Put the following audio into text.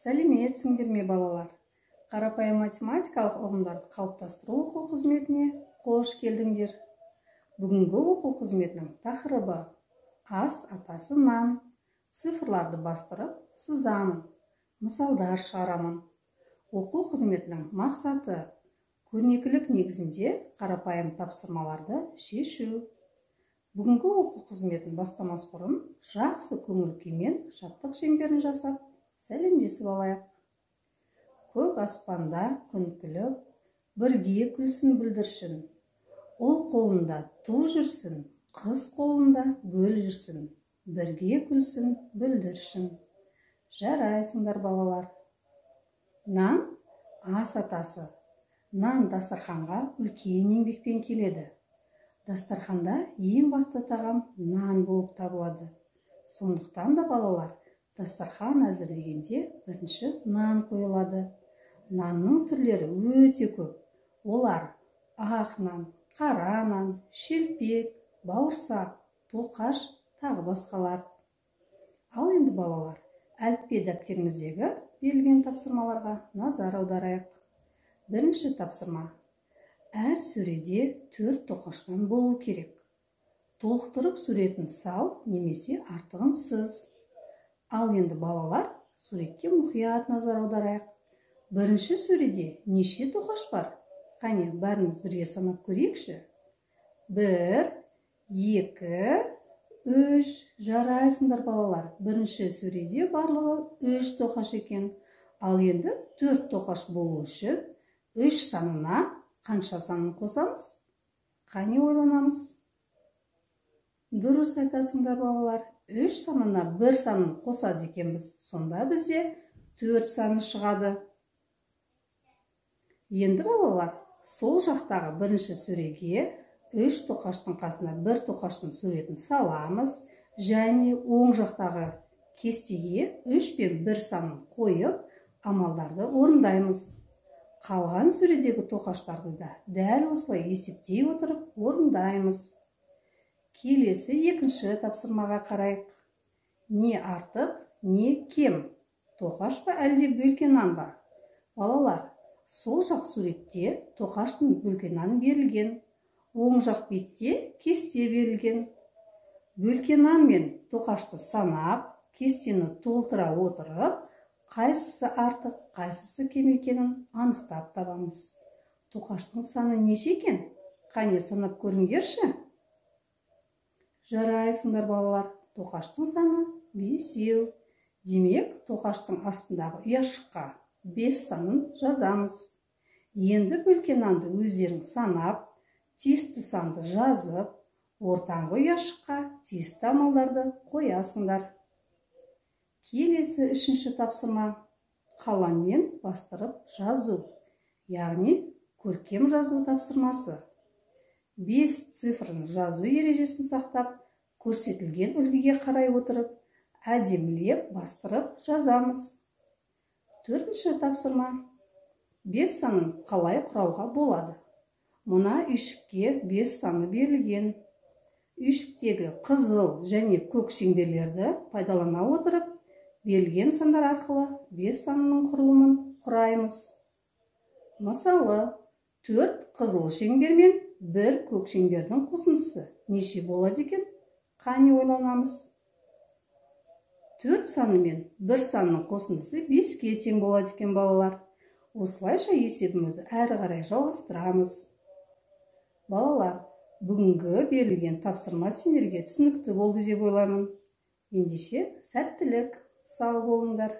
Сәлеметсіңдер ме балалар? Қарапайым математикалық ұғымдарды қалыптастыру оқу қызметіне қош келдіңдер. Бүгінгі оқу қызметінің тақырыбы ас атасы нан. Цифрларды бастырып сызамын, мысалдар шығарамын. Оқу қызметінің мақсаты көрнекілік негізінде қарапайым тапсырмаларды шешу. Бүгінгі оқу қызметін бастамас бұрын жақсы көңіл күймен шаттық шеңберін жасап, сәлемдесіп алайық. Көк аспанда күн күліп, бірге күлсін бүлдіршін. Ол қолында ту жүрсін, қыз қолында гүл жүрсін. Бірге күлсін бүлдіршін. Жарайсыңдар балалар. Нан ас атасы. Нан дастарханға үлкен еңбекпен келеді. Дастарханда ең басты тағам нан болып табылады. Сондықтан да балалар, дастархан әзірлегенде бірінші нан қойылады. Нанның түрлері өте көп. Олар ақ нан, қара нан, шелпек, бауырсақ, тоқаш, тағы басқалар. Ал енді балалар, әліппе дәптеріңіздегі берілген тапсырмаларға назар аударайық. Бірінші тапсырма. Әр сөреде 4 тоқаштан болу керек. Толықтырып суретін сал, немесе артығын сыз. Ал енді балалар, суретке мұқият назар аударайық. Бірінші сөреде неше тоқаш бар? Қане, бәріміз бірге санап көрейікші. 1, 2, 3. Жарайсыңдар балалар. Бірінші сөреде барлығы 3 тоқаш екен. Ал енді 4 тоқаш болу үшін 3 санына қанша санын қосамыз? Қане ойланамыз? Дұрыс айтасыңдар балалар. 3 санына 1 санын қосады екенбіз. Сонда бізде 4 саны шығады. Енді балалар, сол жақтағы бірінші сөреге 3 тоқаштың қасына 1 тоқаштың суретін саламыз, және оң жақтағы кестеге 3 пен 1 санын қойып, амалдарды орындаймыз. Қалған сөредегі тоқаштарды да дәл осылай есептей отырып орындаймыз. Келесі екінші тапсырмаға қарайық. Не артық, не кем? Тоқаш па әлде бөлке нан ба? Балалар, сол жақ суретте тоқаштың бөлке наны берілген. Оң жақ бетте кесте берілген. Бөлке нан мен тоқашты санап, кестені толтыра отырып, қайсысы артық, қайсысы кем екенін анықтап табамыз. Тоқаштың саны неше екен? Қане санап көріңдерші. Жарайсыңдар балалар. Тоқаштың саны 5. Демек, тоқаштың астындағы ұяшыққа 5 санын жазамыз. Енді бөлке нанды өздерің санап, тиісті санды жазып, ортаңғы ұяшыққа тиісті амалдарды қоясыңдар. Келесі үшінші тапсырма. Қаламмен бастырып жазу, яғни көркем жазу тапсырмасы. 5 цифрын жазу ережесін сақтап, көрсетілген үлгіге қарай отырып, әдемілеп бастырып жазамыз. 4-ші тапсырма. 5 санын қалай құрауға болады? Мұна үйшікке 5 саны берілген. Үйшіктегі қызыл және көк шеңберлерді пайдалана отырып, берілген сандар арқылы 5 санының құрылымын құраймыз. Мысалы, 4 қызыл шеңбер мен 1 көк шеңбердің қосындысы неше болады екен? Қане ойланамыз? 4 саны мен 1 санның қосындысы 5-ке тең болады екен балалар. Осылайша есебімізді әрі қарай жалғастырамыз. Балалар, бүгінгі берілген тапсырма сендерге түсінікті болды деп ойлаймын. Ендеше сәттілік, сау болыңдар.